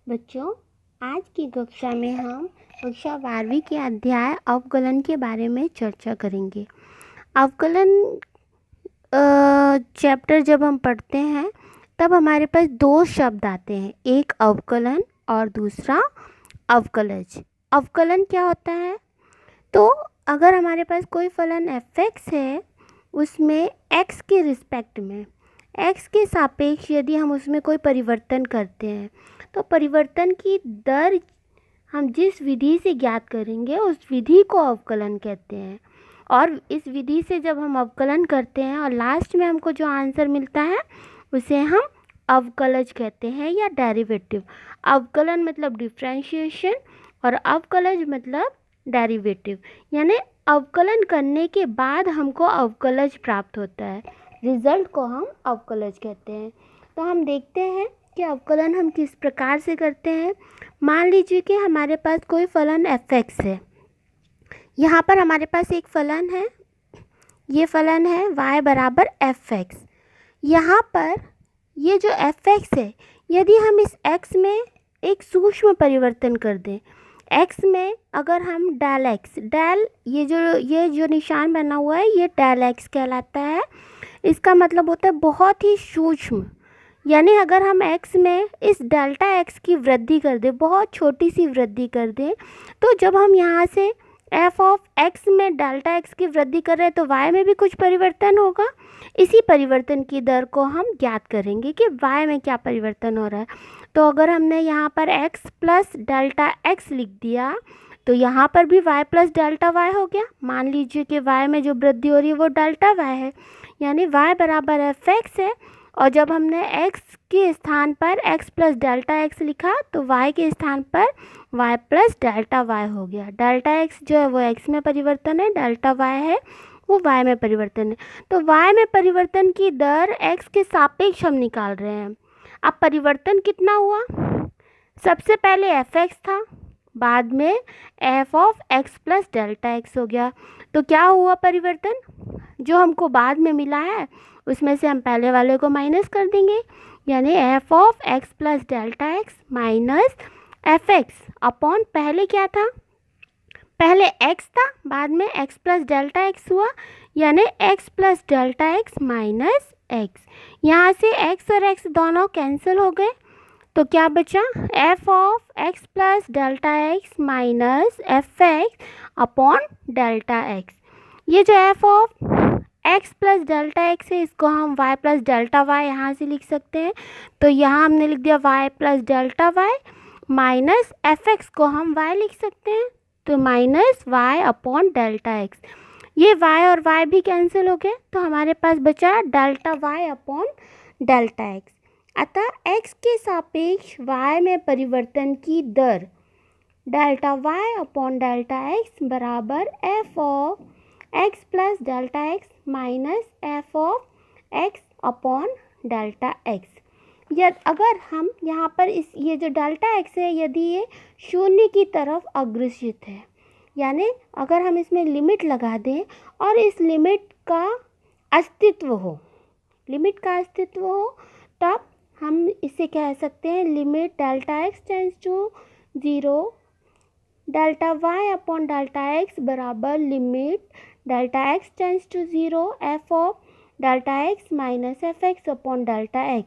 बच्चों, आज की कक्षा में हम कक्षा 12वीं के अध्याय अवकलन के बारे में चर्चा करेंगे। अवकलन चैप्टर जब हम पढ़ते हैं तब हमारे पास दो शब्द आते हैं, एक अवकलन और दूसरा अवकलज। अवकलन क्या होता है? तो अगर हमारे पास कोई फलन f(x) है, उसमें x के रिस्पेक्ट में, x के सापेक्ष यदि हम उसमें कोई परिवर्तन करते हैं तो परिवर्तन की दर हम जिस विधि से ज्ञात करेंगे उस विधि को अवकलन कहते हैं। और इस विधि से जब हम अवकलन करते हैं और लास्ट में हमको जो आंसर मिलता है उसे हम अवकलज कहते हैं या डेरिवेटिव। अवकलन मतलब डिफरेंशिएशन और अवकलज मतलब डेरिवेटिव, यानी अवकलन करने के बाद हमको अवकलज प्राप्त होता है, रिजल्ट को हम अवकलज कहते हैं। तो हम देखते हैं कि अवकलन हम किस प्रकार से करते हैं। मान लीजिए कि हमारे पास कोई फलन f(x) है। यहाँ पर हमारे पास एक फलन है, ये फलन है y बराबर f(x). यहाँ पर ये जो f(x) है, यदि हम इस x में एक सूक्ष्म परिवर्तन कर दें, x में अगर हम डेल x, डेल ये जो निशान बना हुआ है ये डेल x कहलाता है। इसका मतलब होता है बहुत ही सूक्ष्म, यानी अगर हम x में इस डेल्टा x की वृद्धि कर दें, बहुत छोटी सी वृद्धि कर दें, तो जब हम यहाँ से f ऑफ x में डेल्टा x की वृद्धि कर रहे हैं तो y में भी कुछ परिवर्तन होगा। इसी परिवर्तन की दर को हम ज्ञात करेंगे कि y में क्या परिवर्तन हो रहा है। तो अगर हमने यहाँ पर x प्लस डेल्टा x लिख दिया तो यहाँ पर भी y प्लस डेल्टा y हो गया। मान लीजिए कि y में जो वृद्धि हो रही है वो डेल्टा y है, यानी y बराबर f(x) है। और जब हमने x के स्थान पर x प्लस डेल्टा x लिखा तो y के स्थान पर y प्लस डेल्टा y हो गया। डेल्टा x जो है वो x में परिवर्तन है, डेल्टा y है वो y में परिवर्तन है। तो y में परिवर्तन की दर x के सापेक्ष हम निकाल रहे हैं। अब परिवर्तन कितना हुआ? सबसे पहले f(x) था, बाद में f of x plus delta x हो गया। तो क्या हुआ परिवर्तन? जो हमको बाद में मिला है उसमें से हम पहले वाले को माइनस कर देंगे, यानी f of x plus delta x minus f(x) upon पहले क्या था? पहले x था, बाद में x प्लस डेल्टा x हुआ, यानी x plus delta x minus x। यहाँ से x और x दोनों कैंसिल हो गए, तो क्या बचा? f of x plus delta x minus f(x) upon delta x। ये जो f of x plus delta x है इसको हम y प्लस डेल्टा y यहाँ से लिख सकते हैं। तो यहाँ हमने लिख दिया y plus delta y minus f(x) को हम y लिख सकते हैं, तो minus y upon delta x। ये y और y भी कैंसिल हो गए, तो हमारे पास बचा delta y upon delta x। अतः x के सापेक्ष y में परिवर्तन की दर delta y upon delta x बराबर f of x plus delta x minus f of x upon delta x। यदि अगर हम यहाँ पर ये जो डेल्टा x है यदि ये शून्य की तरफ अग्रसित है, यानी अगर हम इसमें लिमिट लगा दें और इस लिमिट का अस्तित्व हो, तब हम इसे कह सकते हैं limit delta x tends to 0 delta y upon delta x बराबर limit delta x tends to 0 f of delta x minus f(x) upon delta x।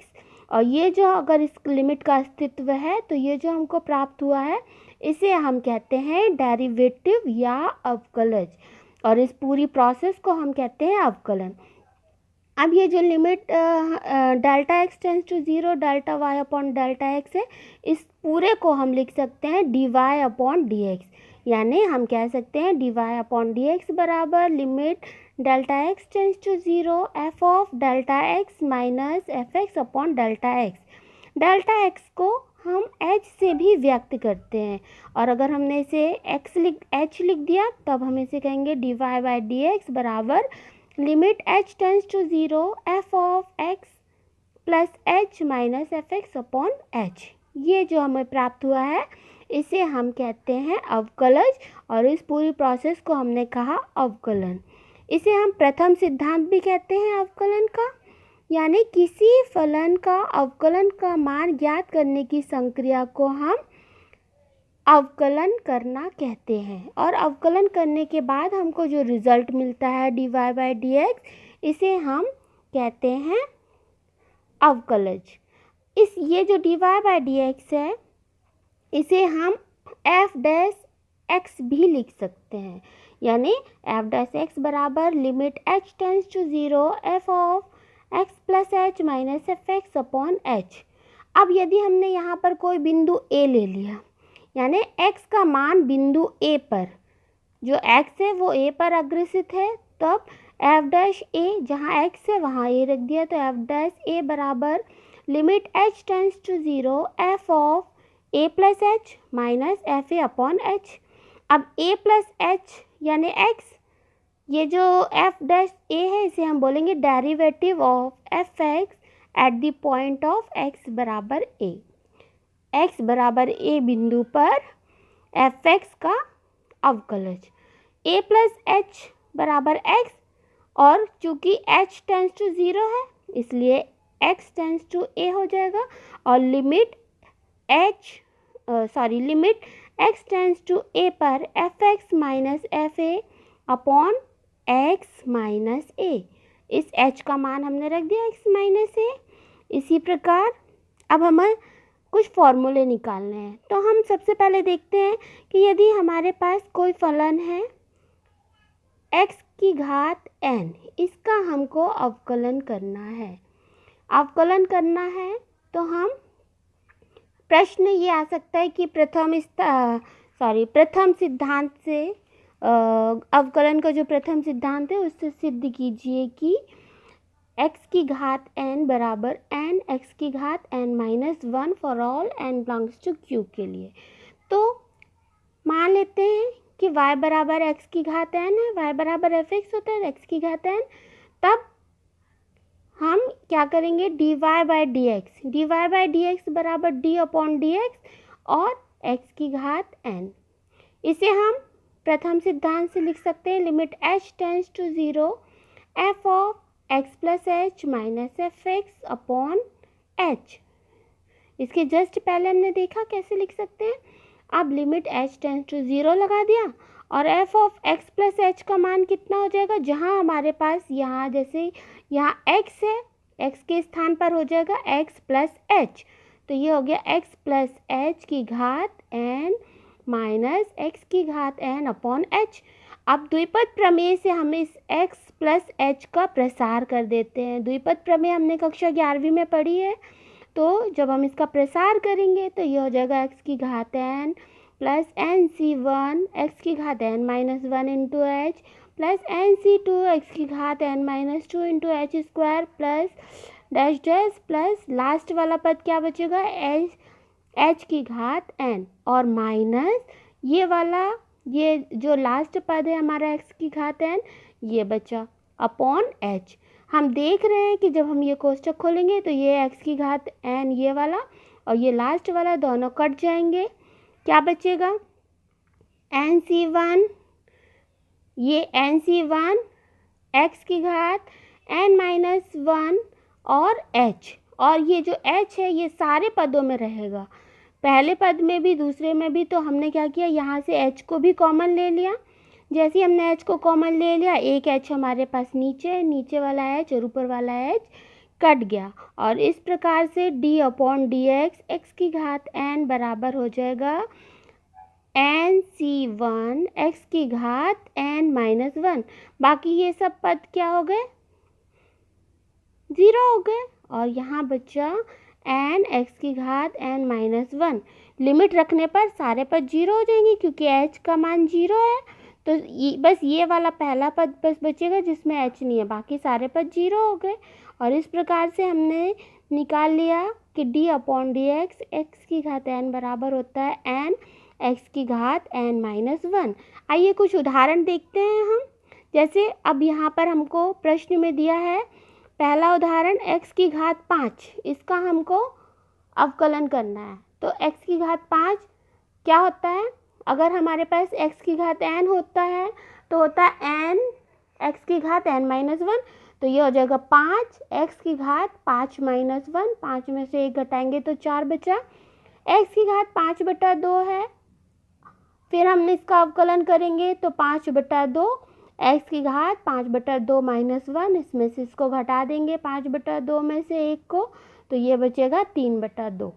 और ये जो अगर इस लिमिट का अस्तित्व है तो ये जो हमको प्राप्त हुआ है इसे हम कहते हैं डेरिवेटिव या अवकलज, और इस पूरी प्रोसेस को हम कहते हैं अवकलन। अब ये जो limit delta x tends to 0 delta y upon delta x है, इस पूरे को हम लिख सकते हैं dy अपॉन dx, यानी हम कह सकते हैं dy अपॉन dx बराबर limit delta x tends to 0 f of delta x minus f(x) upon delta x। Delta x को हम h से भी व्यक्त करते हैं, और अगर हमने इसे h लिख दिया तब हम इसे कहेंगे dy बाई dx बराबर limit h tends to 0 f of x plus h minus f(x) upon h। ये जो हमें प्राप्त हुआ है इसे हम कहते हैं अवकलज, और इस पूरी प्रोसेस को हमने कहा अवकलन। इसे हम प्रथम सिद्धांत भी कहते हैं अवकलन का। यानी किसी फलन का अवकलन का मान ज्ञात करने की संक्रिया को हम अवकलन करना कहते हैं। और अवकलन करने के बाद हमको जो रिजल्ट मिलता है dy/dx, इसे हम कहते हैं अवकलज। ये जो dy/dx है, इसे हम f' भी लिख सकते हैं, यानी f' बराबर limit h tends to 0 f of x plus h minus fx upon h। अब यदि हमने यहाँ पर कोई बिंदु a ले लिया, यानी x का मान बिंदु a पर, जो x है वो a पर अग्रसित है, तब f' जहाँ x है वहाँ a रख दिया, तो f' बराबर limit h tends to 0 f of a plus h minus f a upon h। अब a प्लस h यानी x, ये जो f' है इसे हम बोलेंगे derivative of fx at the point of x बराबर a। x बराबर a बिंदु पर fx का अवकलज a प्लस h बराबर x, और चूँकि h टेंस टू 0 है इसलिए x टेंस टू a हो जाएगा, और limit x tends to a पर fx minus f a upon x minus a। इस h का मान हमने रख दिया x माइनस a। इसी प्रकार अब हमें कुछ फॉर्मूले निकालने हैं। तो हम सबसे पहले देखते हैं कि यदि हमारे पास कोई फलन है x की घात n, इसका हमको अवकलन करना है। अवकलन करना है तो हम प्रश्न ये आ सकता है कि प्रथम सिद्धांत से अवकलन का जो प्रथम सिद्धांत है उससे सिद्ध कीजिए कि x की घात n बराबर n x की घात n minus 1 for all n belongs to q के लिए। तो मान लेते हैं कि y बराबर x की घात n है, y बराबर fx होता है x की घात n। तब हम क्या करेंगे dy/dx बराबर d अपॉन dx और x की घात n। इसे हम प्रथम सिद्धांत से लिख सकते हैं limit h tends to 0 f of x plus h minus fx upon h। इसके जस्ट पहले हमने देखा कैसे लिख सकते हैं। अब लिमिट h टेंस टू 0 लगा दिया, और f of x plus h का मान कितना हो जाएगा, जहाँ हमारे पास यहाँ जैसे यहाँ x है, x के स्थान पर हो जाएगा x प्लस h, तो ये हो गया x प्लस h की घात n माइनस x की घात n अपॉन h। अब द्विपद प्रमेय से हम इस x प्लस h का प्रसार कर देते हैं। द्विपद प्रमेय हमने कक्षा 11वीं में पढ़ी है, तो जब हम इसका प्रसार करेंगे तो ये हो जाएगा x की घात n प्लस nc1 x की घात n minus 1 into h plus nc2 x की घात n minus 2 into H square plus dash dash plus last वाला पद क्या बचेगा h की घात n, और माइनस ये वाला, ये जो लास्ट पद है हमारा x की घात n, ये बचा अपॉन h। हम देख रहे हैं कि जब हम ये कोष्टक खोलेंगे तो ये x की घात n ये वाला और ये लास्ट वाला दोनों कट जाएंगे। क्या बचेगा nc1, ये nc1 x की घात n माइनस 1 और h, और ये जो h है ये सारे पदों में रहेगा, पहले पद में भी दूसरे में भी। तो हमने क्या किया, यहाँ से h को भी कॉमन ले लिया। जैसे ही हमने h को कॉमन ले लिया, एक h हमारे पास नीचे वाला h और ऊपर वाला h कट गया, और इस प्रकार से d अपॉन dx x की घात n बराबर हो जाएगा nc1 x की घात n माइनस 1। बाकी ये सब पद क्या हो गए, 0 हो गए, और यहाँ बचा n x की घात n माइनस 1। लिमिट रखने पर सारे पद 0 हो जाएंगे क्योंकि h का मान 0 है, तो बस ये वाला पहला पद बस बचेगा जिसमें h नहीं है, बाकी सारे पद 0 हो गए। और इस प्रकार से हमने निकाल लिया कि d अपॉन dx x की घात n बराबर होता है n x की घात n माइनस 1। आइए कुछ उदाहरण देखते हैं हम। जैसे अब यहाँ पर हमको प्रश्न में दिया है पहला उदाहरण x की घात 5, इसका हमको अवकलन करना है। तो x की घात 5 क्या होता है, अगर हमारे पास x की घात n होता है तो होता है n x की घात n माइनस 1। तो ये हो जाएगा 5 एक्स की घात 5 माइनस 1, 5 में से 1 घटाएंगे तो 4 बचा। एक्स की घात 5/2 है, फिर हमने इसका अवकलन करेंगे तो 5/2 एक्स की घात 5/2 माइनस 1, इसमें से इसको घटा देंगे 5/2 में से 1 को, तो ये बचेगा 3/2।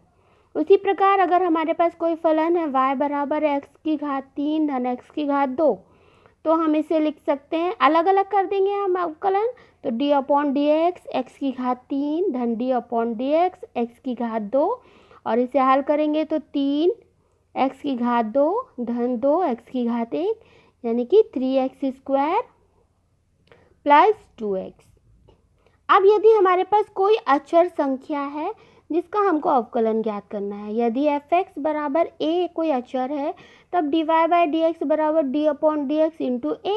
उसी प्रकार अगर हमारे पास कोई फलन है y बराबर एक्स की घात 3 धन एक्स की घात 2, तो हम इसे लिख सकते हैं, अलग अलग कर देंगे हम अवकलन, तो d/dx एक्स की घात 3 धन d/dx एक्स की घात 2, और इसे हल करेंगे तो 3 एक्स की घात 2 धन 2 एक्स की घात 1, यानी कि 3x² प्लस 2x। अब यदि हमारे पास कोई अचर संख्या है जिसका हमको अवकलन ज्ञात करना है, यदि f(x) बराबर a कोई अचर है, तब dy/dx बराबर d/dx इंटू a,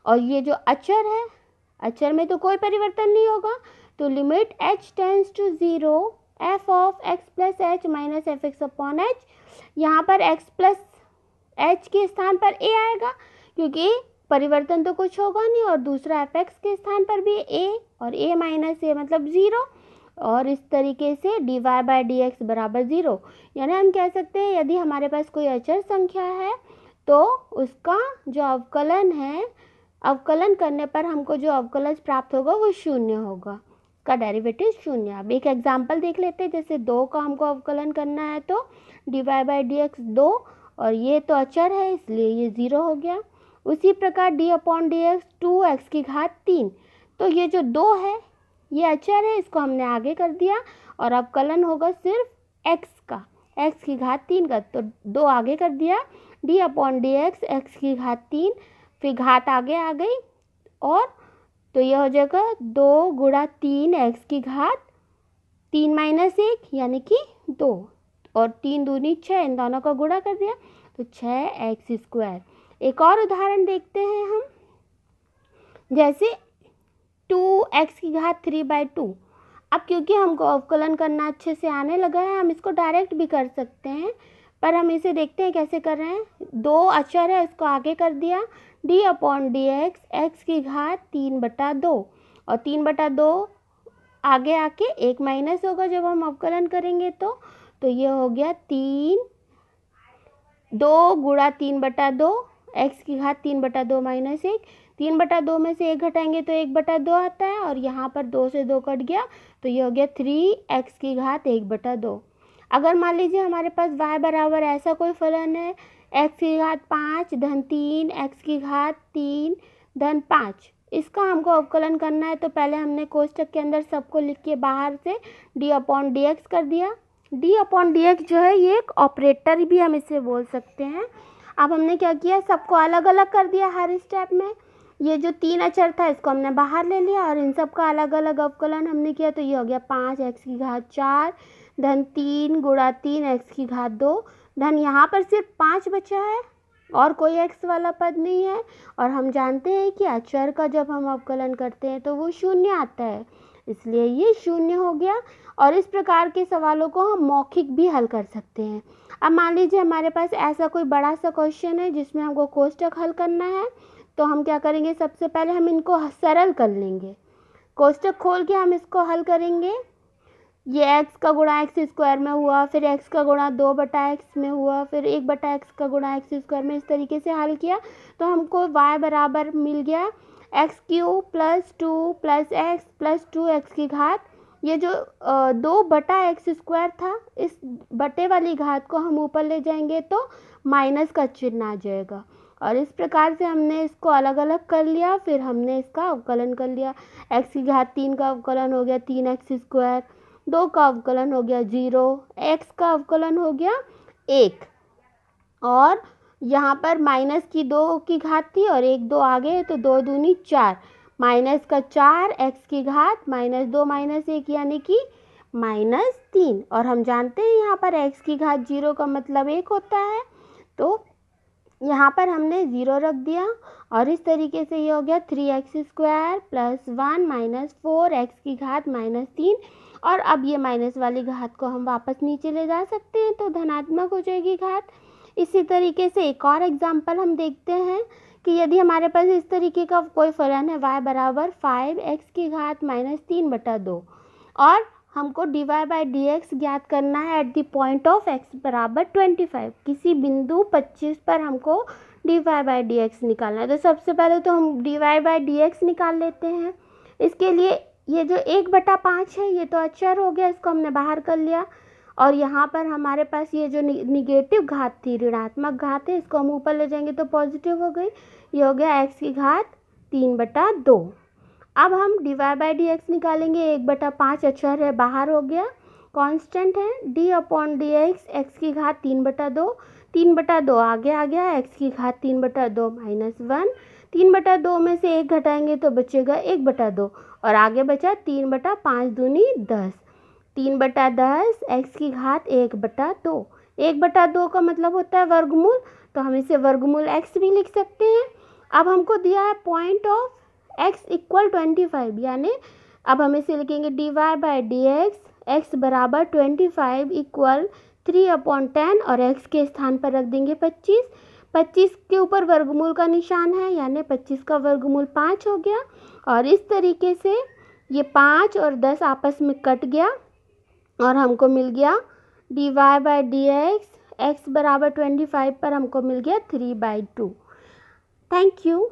और ये जो अचर है, अचर में तो कोई परिवर्तन नहीं होगा, तो limit h tends to 0 f of x plus h minus fx/h, यहाँ पर x प्लस h के स्थान पर a आएगा क्योंकि परिवर्तन तो कुछ होगा नहीं, और दूसरा fx के स्थान पर भी a, और a माइनस a मतलब 0, और इस तरीके से dy/dx बराबर 0। यानी हम कह सकते हैं यदि हमारे पास कोई अचर संख्या है तो उसका जो अवकलन है, अवकलन करने पर हमको जो अवकलज प्राप्त होगा वो 0 होगा, का डेरिवेटिव 0। अब एक एग्जांपल देख लेते हैं, जैसे 2 का हमको अवकलन करना है तो dy/dx 2, और ये तो अचर है इसलिए ये 0 हो गया। उसी प्रकार d/dx 2x की घात 3, तो ये जो 2 है ये अचर है, इसको हमने आगे कर दिया, और अवकलन होगा सिर्फ x का, x की घात 3 का, तो 2 आगे कर दिया, d/dx x की घात 3, फिर घात आगे आ गई, और तो यह हो जाएगा 2 गुणा 3 x की घात 3 माइनस 1 यानी कि 2, और 3 दूनी 6, इन दोनों का गुणा कर दिया तो 6x²। एक और उदाहरण देखते हैं हम, जैसे 2x की घात 3/2। अब क्योंकि हमको अवकलन करना अच्छे से आने लगा है, हम इसको डायरेक्ट भी कर सकते हैं, पर हम इसे देखते हैं कैसे कर रहे हैं। 2 अचर है, इसको आगे कर दिया, d/dx x की घात 3/2, और 3/2 आगे आके 1 माइनस होगा जब हम अवकलन करेंगे तो ये हो गया 2 गुणा 3/2 x की घात 3/2 माइनस 1, 3/2 में से 1 घटाएंगे तो 1/2 आता है, और यहाँ पर 2 से 2 कट गया तो ये हो गया 3x की घात 1/2। अगर मान लीजिए हमारे पास y बराबर ऐसा कोई फलन है, x की घात 5 धन 3 x की घात 3 धन 5, इसका हमको अवकलन करना है, तो पहले हमने कोष्टक के अंदर सबको लिख के बाहर से d/dx कर दिया। d/dx जो है ये एक ऑपरेटर भी हम इसे बोल सकते हैं। अब हमने क्या किया, सबको अलग अलग कर दिया हर स्टेप में, ये जो 3 अचर था इसको हमने बाहर ले लिया, और इन सब का अलग अलग अवकलन हमने किया, तो ये हो गया 5x की घात 4 धन 3 गुणा 3x की घात 2 धन, यहाँ पर सिर्फ 5 बचा है और कोई x वाला पद नहीं है, और हम जानते हैं कि अचर का जब हम अवकलन करते हैं तो वो 0 आता है, इसलिए ये 0 हो गया। और इस प्रकार के सवालों को हम मौखिक भी हल कर सकते हैं। अब मान लीजिए हमारे पास ऐसा कोई बड़ा सा क्वेश्चन है जिसमें हमको कोष्टक हल करना है, तो हम क्या करेंगे, सबसे पहले हम इनको सरल कर लेंगे, कोष्टक खोल के हम इसको हल करेंगे। ये x का गुणा x² में हुआ, फिर x का गुणा 2/x में हुआ, फिर 1/x का गुणा x² में, इस तरीके से हल किया तो हमको y बराबर मिल गया x³ plus 2 plus x plus 2x की घात, ये जो 2/x² था, इस बटे वाली घात को हम ऊपर ले जाएंगे तो माइनस का चिन्ह आ जाएगा, और इस प्रकार से हमने इसको अलग अलग कर लिया, फिर हमने इसका अवकलन कर लिया। x की घात 3 का अवकलन हो गया 3x², 2 का अवकलन हो गया 0, x का अवकलन हो गया 1, और यहाँ पर माइनस की 2 की घात थी और 1 2 आ गए तो 2 दूनी 4, माइनस का 4 x की घात -2 - 1 यानी कि -3, और हम जानते हैं यहाँ पर x की घात 0 का मतलब 1 होता है, तो यहाँ पर हमने 0 रख दिया, और इस तरीके से ये हो गया 3x² प्लस 1 - 4x की घात -3, और अब ये माइनस वाली घात को हम वापस नीचे ले जा सकते हैं तो धनात्मक हो जाएगी घात। इसी तरीके से एक और एग्जाम्पल हम देखते हैं कि यदि हमारे पास इस तरीके का कोई फलन है y बराबर 5x की घात माइनस 3/2 और हमको dy बाई dx ज्ञात करना है at the point of x बराबर 25, किसी बिंदु 25 पर हमको dy बाई dx निकालना है। तो सबसे पहले तो हम dy बाई dx निकाल लेते हैं। इसके लिए ये जो 1/5 है ये तो अचर हो गया, इसको हमने बाहर कर लिया। और यहाँ पर हमारे पास ये जो निगेटिव घात थी, ऋणात्मक घात है, इसको हम ऊपर ले जाएंगे तो पॉजिटिव हो गई। ये हो गया x की घात 3/2। अब हम dy बाई डी एक्स निकालेंगे। 1/5 अचर है, बाहर हो गया, कांस्टेंट है d अपॉन डी एक्स की घात 3/2। 3/2 आगे आ गया, x की घात 3/2 माइनस 1। 3/2 में से 1 घटाएंगे तो बचेगा 1/2 और आगे बचा 3/5 दूनी 10। 3/10 x की घात 1/2। 1/2 का मतलब होता है वर्गमूल, तो हम इसे वर्गमूल x भी लिख सकते हैं। अब हमको दिया है पॉइंट ऑफ x इक्वल 25, यानी अब हम इसे लिखेंगे dy बाई डी एक्स बराबर 25 इक्वल 3/10 और x के स्थान पर रख देंगे 25। 25 के ऊपर वर्गमूल का निशान है, यानी 25 का वर्गमूल 5 हो गया। और इस तरीके से ये 5 और 10 आपस में कट गया और हमको मिल गया dy बाई डी एक्स बराबर 25 पर हमको मिल गया 3/2। Thank you.